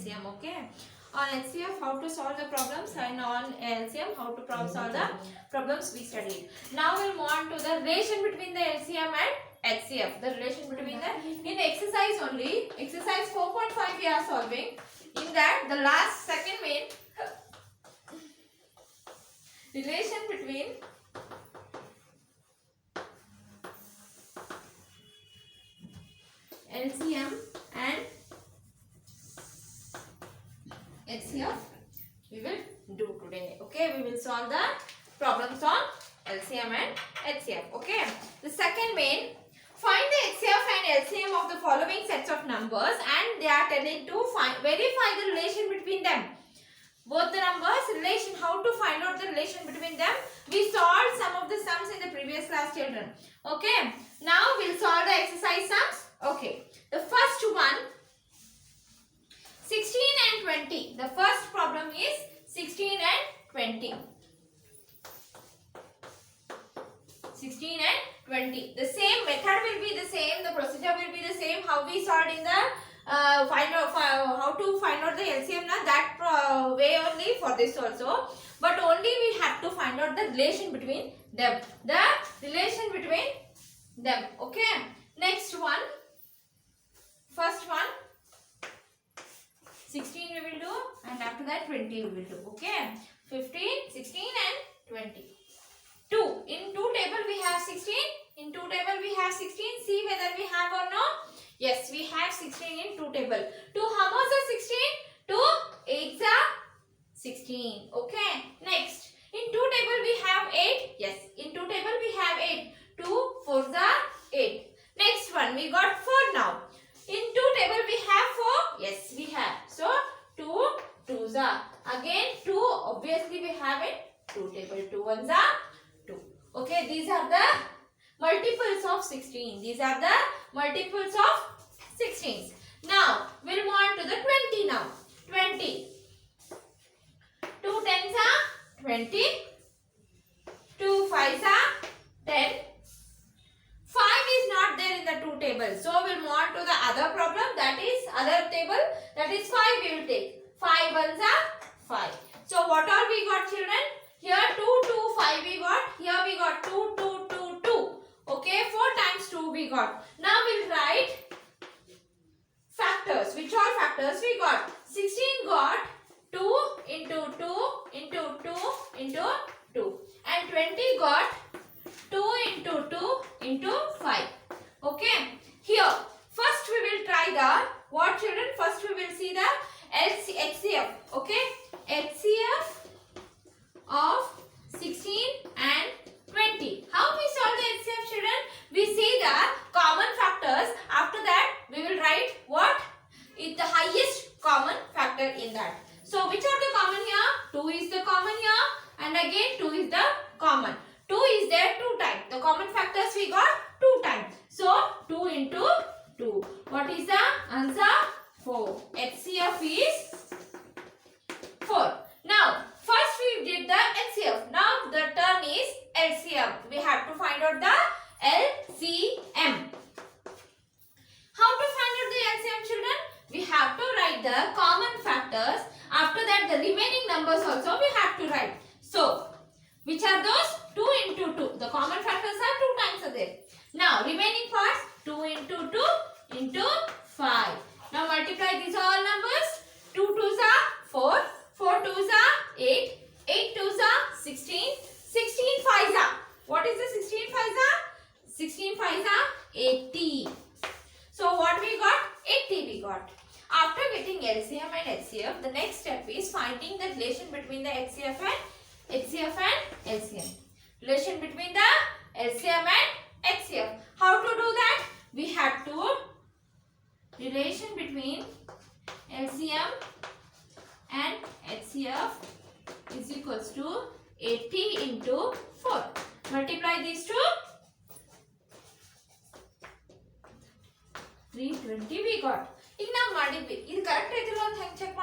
LCM. Okay. On HCF, how to solve the problems, and on LCM, how to solve the problems we studied. Now we'll move on to the relation between the LCM and HCF. The relation between the, in exercise only, exercise 4.5 we are solving. In that, the last second main relation between LCM and HCF we will do today. Okay, we will solve the problems on LCM and HCF. Okay, the second main, find the HCF and LCM of the following sets of numbers, and they are telling to verify the relation between them. Both the numbers, relation, how to find out the relation between them. We solved some of the sums in the previous class, children. Okay, now we'll solve the exercise sums. Okay, the first one, 16 and 20. The first problem is 16 and 20. 16 and 20. The same method will be the same. The procedure will be the same. How we solved in the how to find out the LCM, na, that way only for this also. But only we have to find out the relation between them. The relation between them. Okay. Next one. First one. 16 we will do, and after that 20 we will do. Okay. 15, 16 and 20. 2. In 2 table we have 16. In 2 table we have 16. See whether we have or no. Yes, we have 16 in 2 table. 2 how much is 16? 2 8s are 16. Okay. Next. In 2 table we have 8. Yes. In 2 table we have 8. 2 4s are 8. Next one. We got 4 now. In 2 table we have 4. Yes, we have. So 2 2s are. Again 2 obviously we have in 2 table. 2 1s are 2. Okay. These are the multiples of 16. These are the multiples of 16s. Now, we'll move on to the 20 now. 20. 2 10s are 20. 2 5s are 10. 5 is not there in the 2 table. So, we'll move on to the other problem. That is other table. That is 5 we will take. 5 1s are 5. So, what all we got, children? Here 2 2 5 we got. Here we got 2 2 2 2. Okay, 4 times 2 we got. Now we'll write factors. Which all factors we got? 16 got 2 into 2 into 2 into 2. And 20 got 2 into 2 into 5. Okay. Here, first we will try the, what children? First we will see the HCF. Okay. HCF of 16 and 20. How we solve the HCF, children? We see the common factors. After that, we will write what is the highest common factor in that. So, which are the common here? 2 is the common here, and again 2 is the common. 2 is there 2 times. The common factors we got 2 times. So, 2 into 2. What is the answer? 4. HCF is 4. Now, first we did the HCF. Now the turn is LCM. We have to find out the LCM. How to find out the LCM, children? We have to write the common factors. After that, the remaining numbers also we have to write. So, which are those? 2 into 2. The common factors are 2 times are there. Now, remaining parts 2 into 2 into 5. Now, multiply these all numbers. 2 2s are 4. 4 2s are 8. 8 2s are 16. 16 5s are. What is the 16 5s are? 16 5s are 80. So what we got? 80 we got. After getting LCM and HCF, the next step is finding the relation between the HCF and LCM. Relation between the LCM and HCF. How to do that? We have to relation between LCM and HCF is equals to 80 into 4. Multiply these two. 320 we got. Now multiply. Is it correct? Check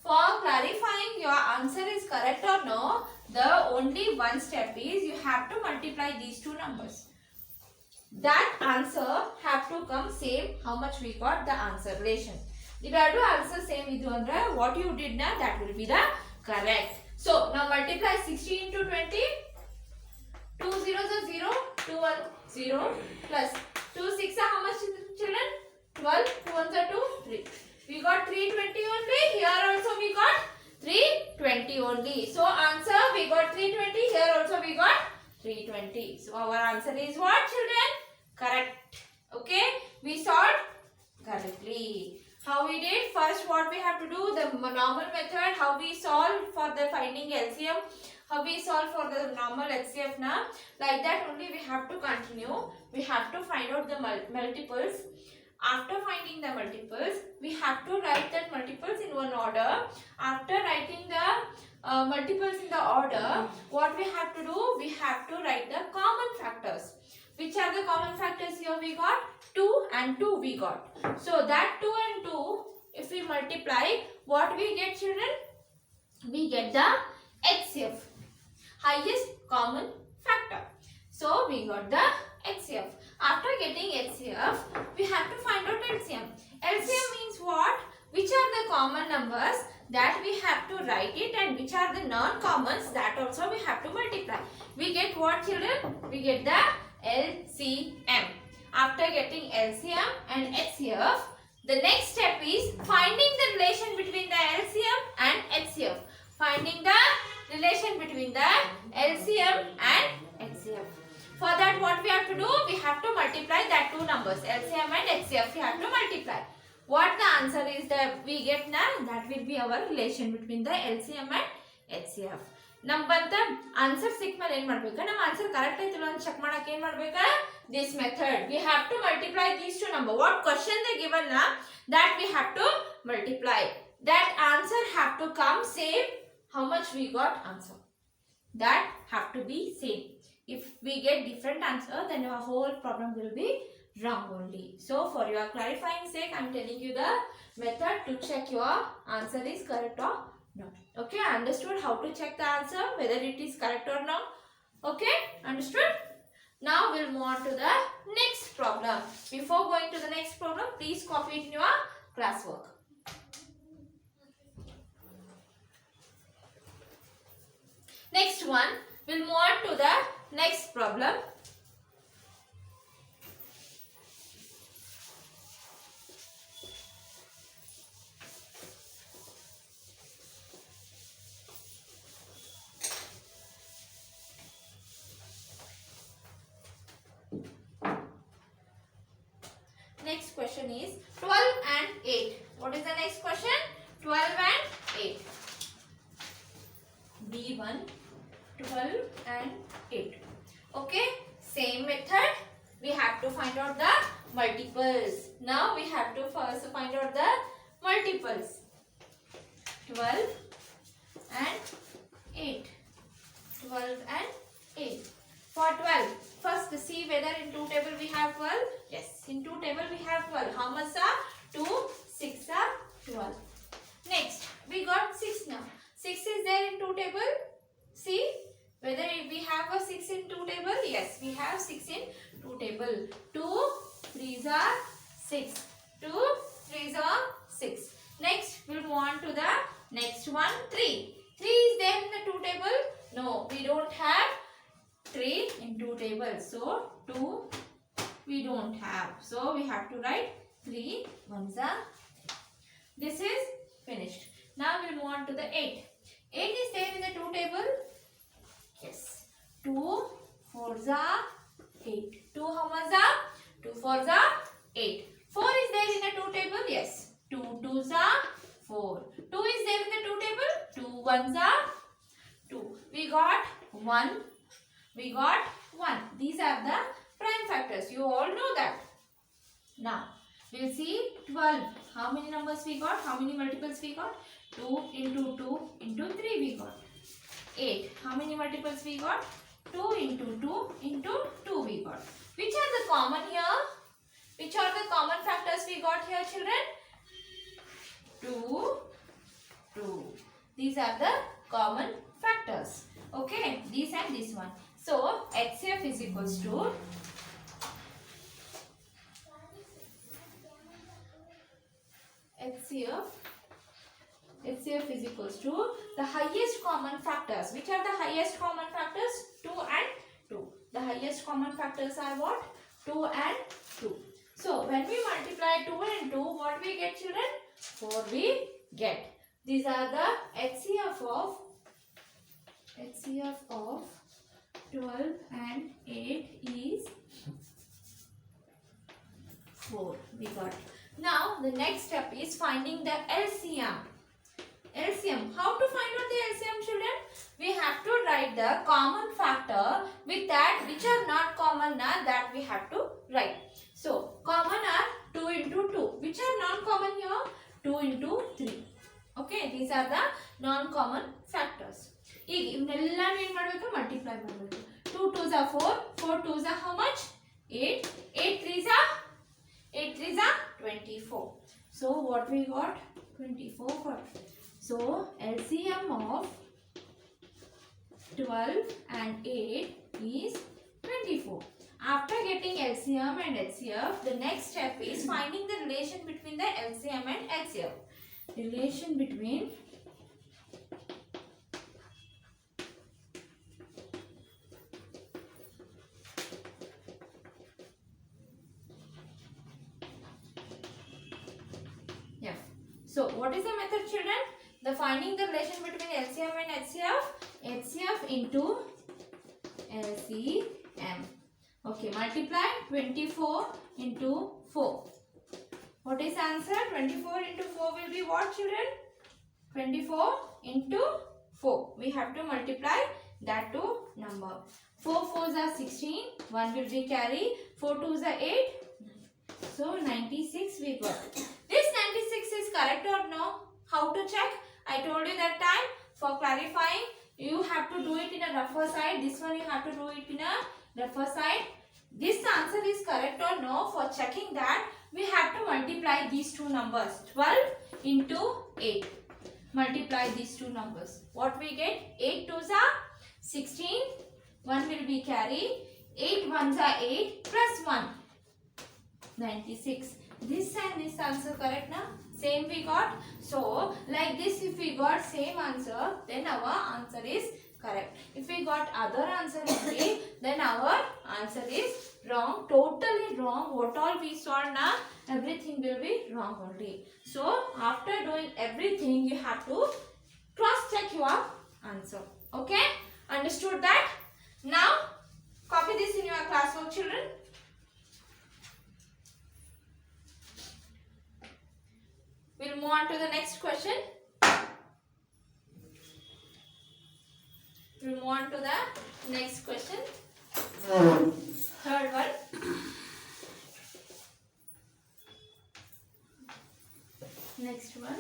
for clarifying your answer is correct or no, the only one step is you have to multiply these two numbers. That answer have to come same how much we got the answer relation. If you have to answer same idu andre what you did na, that will be the correct. So now multiply 60 into 20. 2 zeros are 0, 2 1 0 plus 2 6 are how much children? 12, 2 ones are 2, 3. We got 320 only. Here also we got 320 only. So answer we got 320. Here also we got 320. So our answer is what children? Correct. Okay. We solved correctly. How we did? First what we have to do? The normal method. How we solve for the finding LCM. How we solve for the normal HCF now. Like that only we have to continue. We have to find out the multiples. After finding the multiples, we have to write that multiples in one order. After writing the multiples in the order, what we have to do? We have to write the common factors. Which are the common factors here we got? 2 and 2 we got. So that 2 and 2, if we multiply, what we get children? We get the HCF. Highest common factor. So we got the HCF. After getting HCF, we have to find out LCM. LCM means what? Which are the common numbers that we have to write it, and which are the non-commons that also we have to multiply. We get what children? We get the LCM. After getting LCM and HCF, the next step is finding the relation between the LCM and HCF. Finding the relation between the LCM and HCF. For that what we have to do? We have to multiply that two numbers, LCM and HCF. We have to multiply. What the answer is that we get now? That will be our relation between the LCM and HCF. Nampanta answer ಸಿಕ್ಮೇಲೆ ಏನು ಮಾಡಬೇಕು? ನಮ್ಮ answer correct ಐತಲ್ಲ ಅಂತ check ಮಾಡಕ್ಕೆ ಏನು ಮಾಡಬೇಕು? This method. We have to multiply these two numbers. What question they given na, that we have to multiply. That answer have to come same how much we got answer. That have to be same. If we get different answer, then our whole problem will be wrong only. So for your clarifying sake, I am telling you the method to check your answer is correct or not. Okay, understood how to check the answer, whether it is correct or not. Okay, understood? Now we'll move on to the next problem. Before going to the next problem, please copy it in your classwork. Next one, we'll move on to the next problem. Next question is 12 and 8. What is the next question? 12 and 8. B1, 12 and 8. Okay, same method. We have to find out the multiples. Now we have to first find out the multiples. 12 and 8. 12 and 8. For 12, first see whether in two table we have 12. Yes, in two table we have 12. How much are 2? 6 are 12. Next, we got 6 now. 6 is there in two table. See whether we have a 6 in two table. Yes, we have 6 in two table. 2 3s are 6. 2 3s are 6. Next, we'll move on to the next one. 3. 3 is there in the two table. No, we don't have 3 in two tables. So 2 we don't have. So we have to write 3 ones are. This is finished. Now we'll move on to the 8. 8 is there in the two table. Yes. 2 4s are 8. 2 how much are? 2 4s are 8. 4 is there in the two table. Yes. 2 2s are 4. 2 is there in the two table. 2 1s are 2. We got 1. We got 1. These are the prime factors. You all know that. Now, we'll see 12. How many numbers we got? How many multiples we got? 2 into 2 into 3 we got. 8. How many multiples we got? 2 into 2 into 2 we got. Which are the common here? Which are the common factors we got here, children? 2, 2. These are the common factors. Okay, this and this one. So, HCF is equals to HCF HCF is equals to the highest common factors. Which are the highest common factors? 2 and 2. The highest common factors are what? 2 and 2. So when we multiply 2 and 2, what we get, children? 4 we get. These are the HCF of 12 and 8 is 4 we got. Now the next step is finding the LCM. How to find out the LCM, children? We have to write the common factor with that which are not common, that we have to write. So common are 2 into 2. Which are non-common here? 2 into 3. Okay, these are the non-common factors. ಈಗ ಇವನ್ನೆಲ್ಲನೂ ಏನು ಮಾಡಬೇಕು? Multiply ಮಾಡಬೇಕು. 2 2s are 4, 4 2s are how much? 8, 8 3s are 24. So what we got? 24 for. So LCM of 12 and 8 is 24. After getting LCM and HCF, the next step is finding the relation between the LCM and HCF. Relation between So what is the method, children? The finding the relation between LCM and HCF. HCF into LCM. Okay, multiply 24 into 4. What is the answer? 24 into 4 will be what, children? 24 into 4. We have to multiply that to number. 4 4s are 16. 1 will be carry. 4 2s are 8. So 96 we got. This 96 is correct or no? How to check? I told you that time. For clarifying, you have to do it in a rougher side. This one you have to do it in a rougher side. This answer is correct or no? For checking that, we have to multiply these two numbers. 12 into 8. Multiply these two numbers. What we get? 8 2s are 16. 1 will be carry. 8 1s are 8 plus 1. 96. This and this answer correct now? Same we got. So like this, if we got same answer, then our answer is correct. If we got other answer only, then our answer is wrong. Totally wrong. What all we saw now, everything will be wrong only. So after doing everything, you have to cross check your answer. Okay? Understood that? Now copy this in your classwork, children. We'll move on to the next question. We'll move on to the next question. Third one. Next one.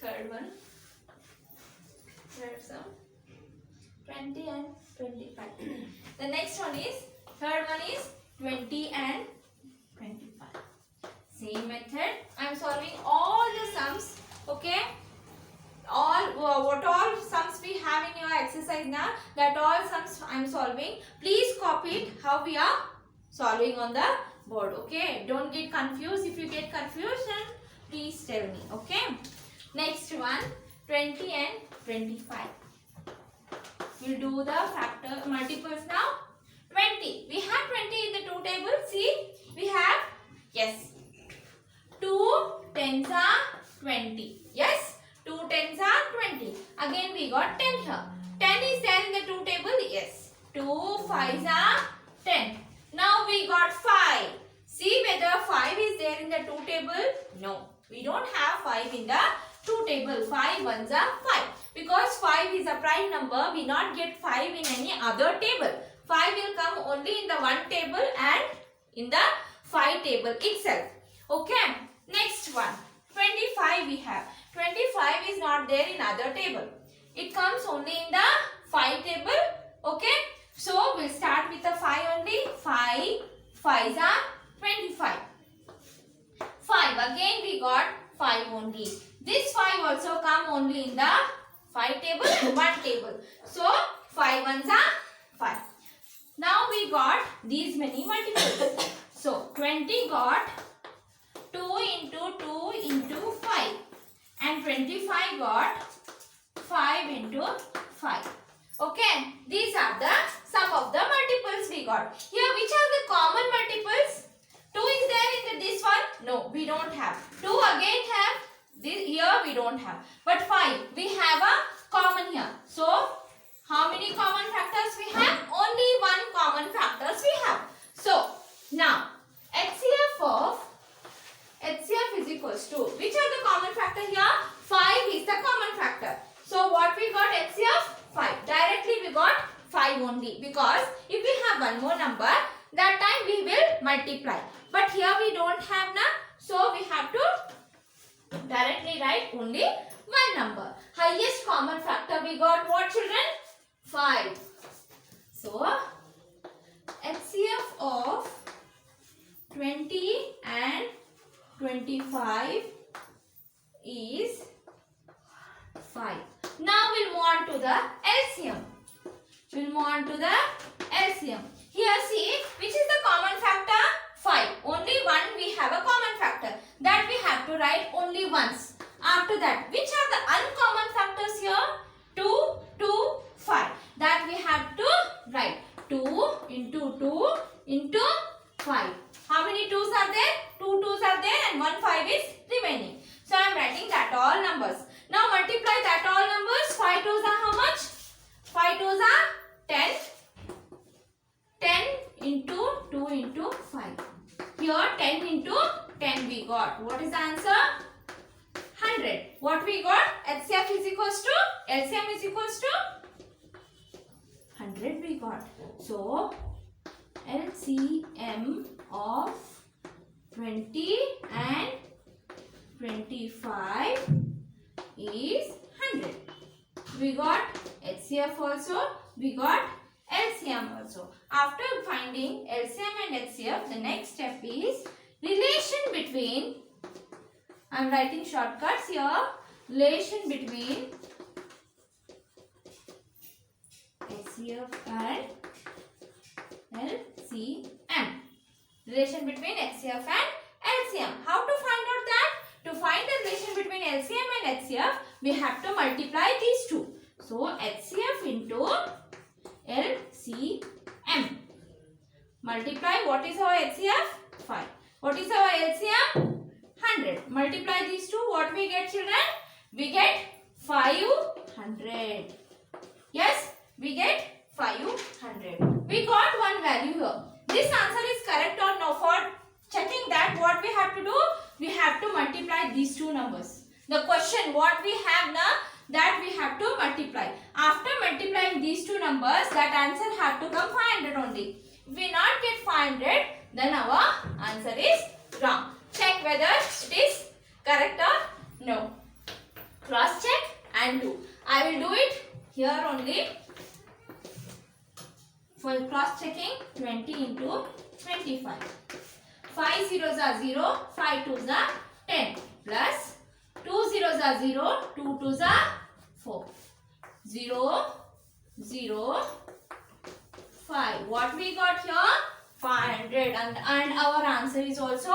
Third one. 20 and 25. The next one is, third one is 20 and 25. Same method. I am solving all the sums. Okay. What all sums we have in your exercise now, that all sums I am solving. Please copy it how we are solving on the board. Okay. Don't get confused. If you get confusion, please tell me. Okay. Next one, 20 and 25. We'll do the factor multiples now. 20. We have 20 in the two tables. See, we have, yes, 2 10s are 20. Yes, 2 10s are 20. Again we got 10 here. 10 is there in the two table. Yes, 2 5s are 10. Now we got 5. See whether 5 is there in the two table. No, we don't have 5 in the two table. 5 1s are 5. Because 5 is a prime number, we not get 5 in any other table. 5 will come only in the one table and in the 5 table itself. Okay. Next one. 25 we have. 25 is not there in other table. It comes only in the 5 table. Okay. So we'll start with the 5 only. 5 5s are 25. 5. Again we got 5 only. This 5 also come only in the ones are 5. Now we got these many multiples. So 20 got 2 into 2 into 5 and 25 got 5 into 5. Okay, these are the some of the multiples we got. Here which are the common multiples? 2 is there in this one? No, we don't have. 2 again have. This, here we don't have. But 5 we have a common here. So how many common factors we have? Only one common factors we have. So now HCF is equals to, which are the common factor here? 5 is the common factor. So what we got? HCF 5. Directly we got 5 only, because if we have one more number, that time we will multiply. But here we don't have na, so we have to directly write only one number. Highest common factor we got what, children? 5. So HCF of 20 and 25 is 5. Now we'll move on to the LCM. Here see, which is the common factor? 5. Only one we have a common factor. That we have to write only once. After that, which are the uncommon factors here? 2, 2, 5. That we have to write 2 into 2 into 5. How many 2's are there? 2 2's are there and 1 5 is remaining. So I am writing that all numbers. Now multiply that all numbers. 5 2's are how much? 5 2's are 10. 10 into 2 into 5. Here 10 into 10 we got. What is the answer? 100. What we got? HCF is equals to, LCM is equals to 100 we got. So LCM of 20 and 25 is 100. We got HCF also, we got LCM also. After finding LCM and HCF, the next step is relation between, I am writing shortcuts here, relation between HCF and LCM. Relation between HCF and LCM. How to find out that? To find the relation between LCM and HCF, we have to multiply these two. So HCF into LCM. Multiply, what is our HCF? 5. What is our LCM? 100. Multiply these two, what we get, children? We get 500. Yes, we get 500. We got one value here. This answer is correct or no? For checking that, what we have to do? We have to multiply these two numbers. The question what we have now, that we have to multiply. After multiplying these two numbers, that answer have to come 500 only. If we not get 500, then our answer is wrong. Check whether it is correct or no. Cross check and do. I will do it here only. For cross checking, 20 into 25. 5 zeros are 0, 5 2's are 10 plus 2 zeros are 0, 2 2's are 4. 0, 0, 5. What we got here? 500 and our answer is also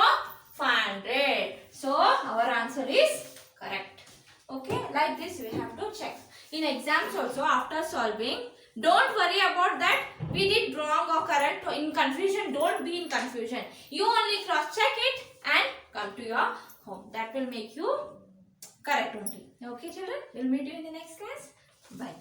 500. So our answer is correct. Okay, like this we have to check. In exams also, after solving, don't worry about that we did wrong or correct or in confusion. Don't be in confusion. You only cross check it and come to your home. That will make you correct only. Okay children, we'll meet you in the next class. Bye.